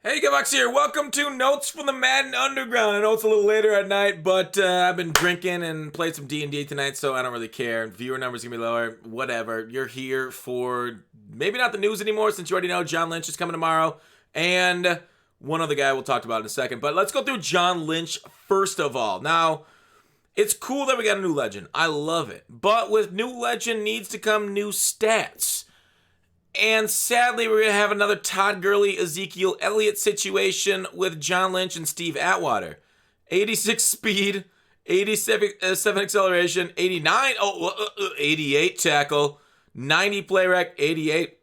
Hey, Gavox here. Welcome to Notes from the Madden Underground. I know it's a little later at night, but I've been drinking and played some D&D tonight, so I don't really care. Viewer numbers gonna be lower. Whatever. You're here for maybe not the news anymore, since you already know John Lynch is coming tomorrow, and one other guy we'll talk about in a second. But let's go through John Lynch first of all. Now, it's cool that we got a new legend. I love it. But with new legend needs to come new stats. And sadly, we're going to have another Todd Gurley, Ezekiel Elliott situation with John Lynch and Steve Atwater. 86 speed, 87 acceleration, 88 tackle, 90 play rec, 88.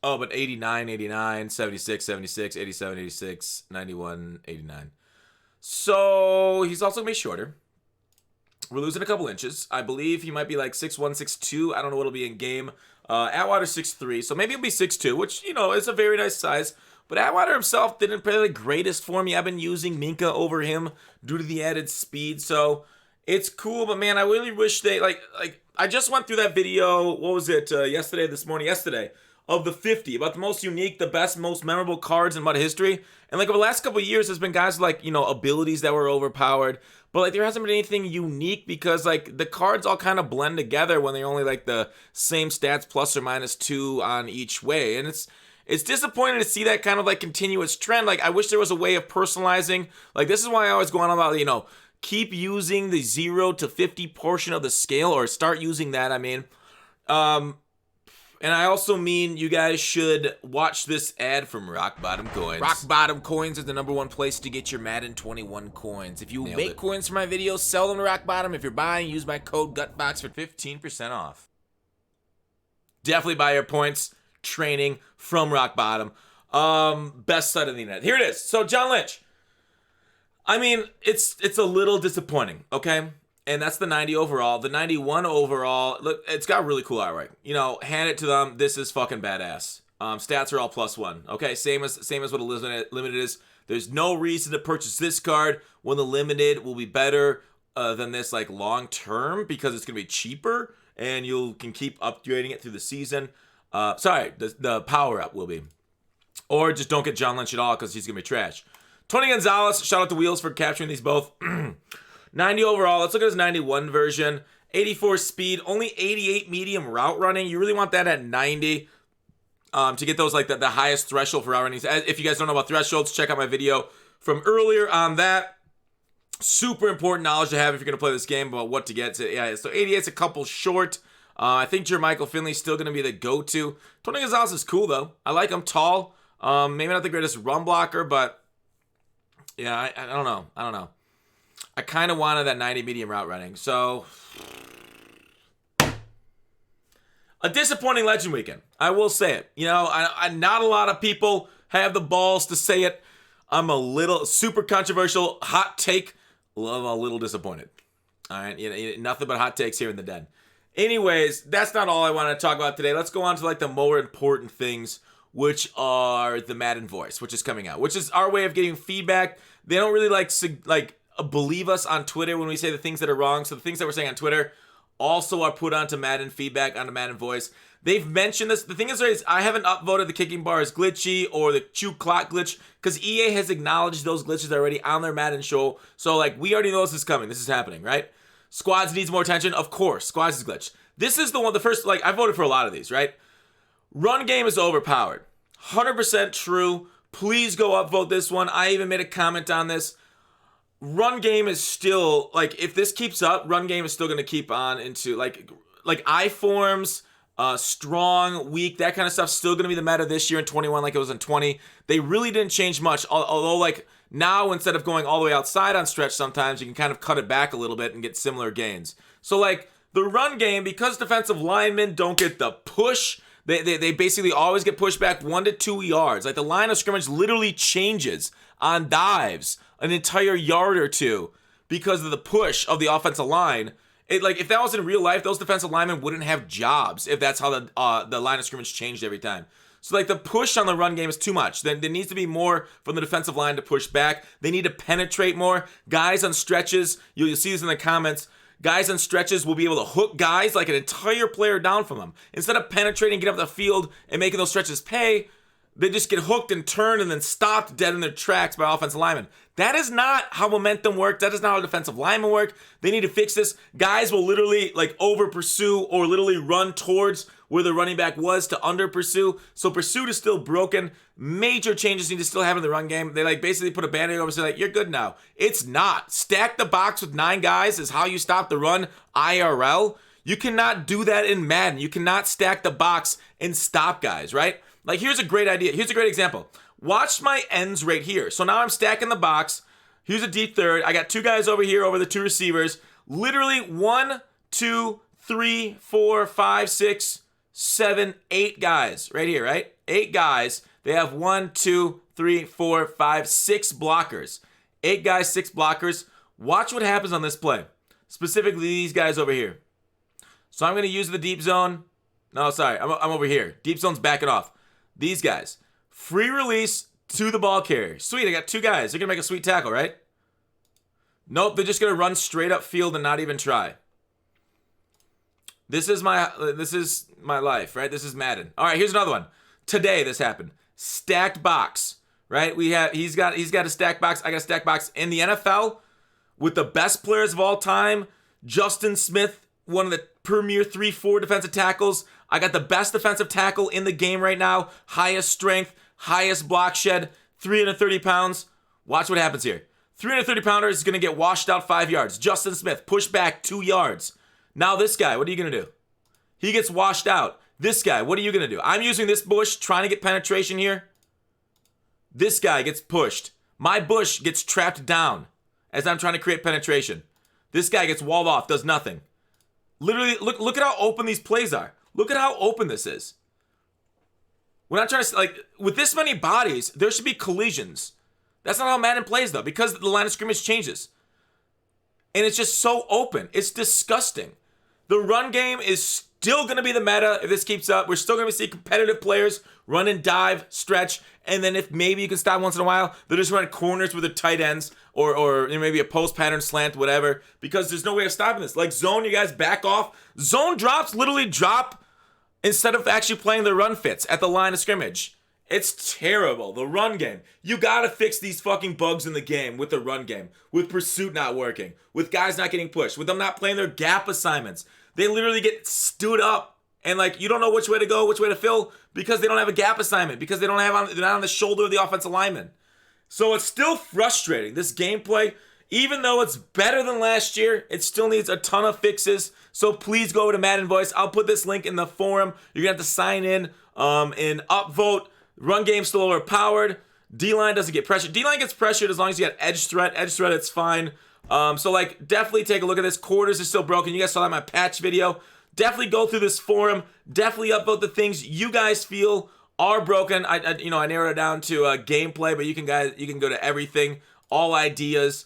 Oh, but 89, 76, 76, 87, 86, 91, 89. So he's also going to be shorter. We're losing a couple inches. I believe he might be like 6'1", 6'2". I don't know what it'll be in game. Atwater 6'3", so maybe he'll be 6'2", which, you know, is a very nice size. But Atwater himself didn't play the greatest for me. I've been using Minka over him due to the added speed, so it's cool. But man, I really wish they, like I just went through that video, what was it, yesterday, of the 50, about the most unique, the best, most memorable cards in Madden history. And like over the last couple of years, there's been guys with, like, you know, abilities that were overpowered. But like there hasn't been anything unique because like the cards all kind of blend together when they're only like the same stats plus or minus 2 on each way. And it's disappointing to see that kind of like continuous trend. Like I wish there was a way of personalizing. Like this is why I always go on about, you know, keep using the 0 to 50 portion of the scale, or start using that, I mean. And I also mean you guys should watch this ad from Rock Bottom Coins. Rock Bottom Coins is the #1 place to get your Madden 21 coins. If you make coins for my videos, sell them to Rock Bottom. If you're buying, use my code GUTBOX for 15% off. Definitely buy your points training from Rock Bottom. Best site on the internet. Here it is. So John Lynch. I mean, it's a little disappointing, okay? And that's the 90 overall. The 91 overall, look, it's got really cool artwork. You know, hand it to them. This is fucking badass. Stats are all +1. Okay, same as what a limited is. There's no reason to purchase this card when the limited will be better than this, like, long term, because it's gonna be cheaper and you can keep upgrading it through the season. The power up will be, or just don't get John Lynch at all because he's gonna be trash. Tony Gonzalez, shout out to Wheels for capturing these both. 90 overall. Let's look at his 91 version. 84 speed, only 88 medium route running. You really want that at 90 to get those, like the highest threshold for route running. If you guys don't know about thresholds, check out my video from earlier on that. Super important knowledge to have if you're going to play this game about what to get to. Yeah, so 88's a couple short. I think Jermichael Finley's still going to be the go-to. Tony Gonzalez is cool, though. I like him tall. Maybe not the greatest run blocker, but yeah, I don't know. I kind of wanted that 90 medium route running. So, a disappointing Legend Weekend. I will say it. You know, not a lot of people have the balls to say it. I'm a little super controversial hot take. I'm a little disappointed. All right, you know, nothing but hot takes here in the den. Anyways, that's not all I want to talk about today. Let's go on to like the more important things, which are the Madden Voice, which is coming out, which is our way of getting feedback. They don't really like believe us on Twitter when we say the things that are wrong. So the things that we're saying on Twitter also are put onto Madden feedback, onto Madden Voice. They've mentioned this. The thing is I haven't upvoted the kicking bar as glitchy or the chew clock glitch because EA has acknowledged those glitches already on their Madden show. So like we already know this is coming. This is happening, right? Squads needs more attention. Of course, Squads is glitched. This is the first, like I voted for a lot of these, right? Run game is overpowered. 100% true. Please go upvote this one. I even made a comment on this. Run game is still, like, if this keeps up, run game is still going to keep on into, like I-forms, strong, weak, that kind of stuff, still going to be the meta this year in 21 like it was in 20. They really didn't change much, although, like, now instead of going all the way outside on stretch sometimes, you can kind of cut it back a little bit and get similar gains. So, like, the run game, because defensive linemen don't get the push, they basically always get pushed back 1 to 2 yards. Like, the line of scrimmage literally changes on dives an entire yard or two because of the push of the offensive line. If that was in real life, those defensive linemen wouldn't have jobs if that's how the line of scrimmage changed every time. So like the push on the run game is too much. Then there needs to be more from the defensive line to push back. They need to penetrate more. Guys on stretches, you'll see this in the comments. Guys on stretches will be able to hook guys like an entire player down from them. Instead of penetrating, get up the field and making those stretches pay, they just get hooked and turned and then stopped dead in their tracks by offensive linemen. That is not how momentum works. That is not how defensive linemen work. They need to fix this. Guys will literally like over pursue or literally run towards where the running back was to under pursue. So pursuit is still broken. Major changes need to still have in the run game. They like basically put a band-aid over and say like, you're good now. It's not. Stack the box with 9 guys is how you stop the run IRL. You cannot do that in Madden. You cannot stack the box and stop guys, right? Like, here's a great idea. Here's a great example. Watch my ends right here. So now I'm stacking the box. Here's a deep third. I got 2 guys over here over the 2 receivers. Literally 1, 2, 3, 4, 5, 6, 7, 8 guys right here, right? 8 guys. They have 1, 2, 3, 4, 5, 6 blockers. 8 guys, 6 blockers. Watch what happens on this play. Specifically these guys over here. So I'm going to use the deep zone. No, sorry. I'm over here. Deep zone's backing off. These guys. Free release to the ball carrier. Sweet, I got 2 guys. They're going to make a sweet tackle, right? Nope, they're just going to run straight up field and not even try. This is my life, right? This is Madden. All right, here's another one. Today this happened. Stacked box, right? He's got a stacked box. I got a stacked box in the NFL with the best players of all time. Justin Smith, one of the premier 3-4 defensive tackles. I got the best defensive tackle in the game right now. Highest strength, highest block shed, 330 pounds. Watch what happens here. 330 pounder is going to get washed out 5 yards. Justin Smith, push back 2 yards. Now this guy, what are you going to do? He gets washed out. This guy, what are you going to do? I'm using this bush, trying to get penetration here. This guy gets pushed. My bush gets trapped down as I'm trying to create penetration. This guy gets walled off, does nothing. Literally, look at how open these plays are. Look at how open this is. We're not trying to, like, with this many bodies, there should be collisions. That's not how Madden plays, though, because the line of scrimmage changes. And it's just so open. It's disgusting. The run game is still going to be the meta if this keeps up. We're still going to see competitive players run and dive, stretch, and then if maybe you can stop once in a while, they'll just run corners with their tight ends or maybe a post pattern slant, whatever, because there's no way of stopping this. Like zone, you guys back off. Zone drops literally drop instead of actually playing the run fits at the line of scrimmage. It's terrible. The run game. You gotta fix these fucking bugs in the game with the run game, with pursuit not working, with guys not getting pushed, with them not playing their gap assignments. They literally get stood up and like you don't know which way to go, which way to fill because they don't have a gap assignment, because they're not on the shoulder of the offensive lineman. So it's still frustrating. This gameplay, even though it's better than last year, it still needs a ton of fixes. So please go over to Madden Voice. I'll put this link in the forum. You're gonna have to sign in and upvote. Run game still overpowered. D-line doesn't get pressured. D-line gets pressured as long as you got edge threat. Edge threat, it's fine. So like, definitely take a look at this. Quarters is still broken. You guys saw that in my patch video. Definitely go through this forum. Definitely upvote the things you guys feel are broken. I narrowed it down to gameplay, but you can go to everything, all ideas,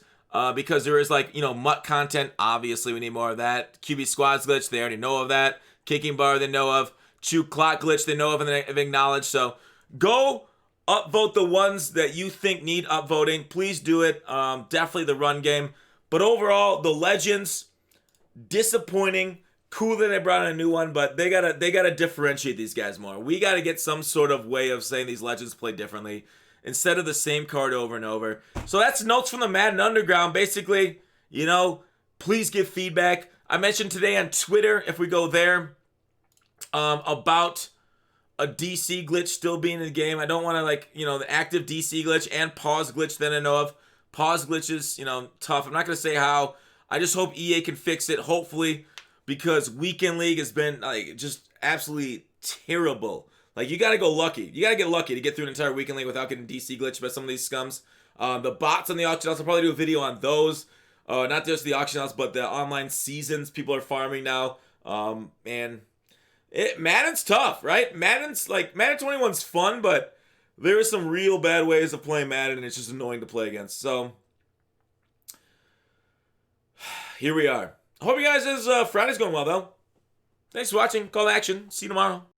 because there is like MUT content. Obviously, we need more of that. QB squads glitch, they already know of that. Kicking bar, they know of. Chew clock glitch, they know of and they've acknowledged. So go upvote the ones that you think need upvoting. Please do it. Definitely the run game. But overall, the Legends, disappointing. Cool that they brought in a new one, but they gotta differentiate these guys more. We gotta get some sort of way of saying these Legends play differently instead of the same card over and over. So that's notes from the Madden Underground. Basically, please give feedback. I mentioned today on Twitter, if we go there, about a DC glitch still being in the game. I don't want to the active DC glitch and pause glitch that I know of. Pause glitches, tough. I'm not going to say how. I just hope EA can fix it, hopefully, because Weekend League has been just absolutely terrible. Like, you got to go lucky. You got to get lucky to get through an entire Weekend League without getting DC glitched by some of these scums. The bots on the auction house, I'll probably do a video on those. Not just the auction house, but the online seasons people are farming now. Madden's tough, right? Madden 21's fun, but there are some real bad ways of playing Madden, and it's just annoying to play against. So, here we are. I hope you guys' Friday's going well, though. Thanks for watching. Call to action. See you tomorrow.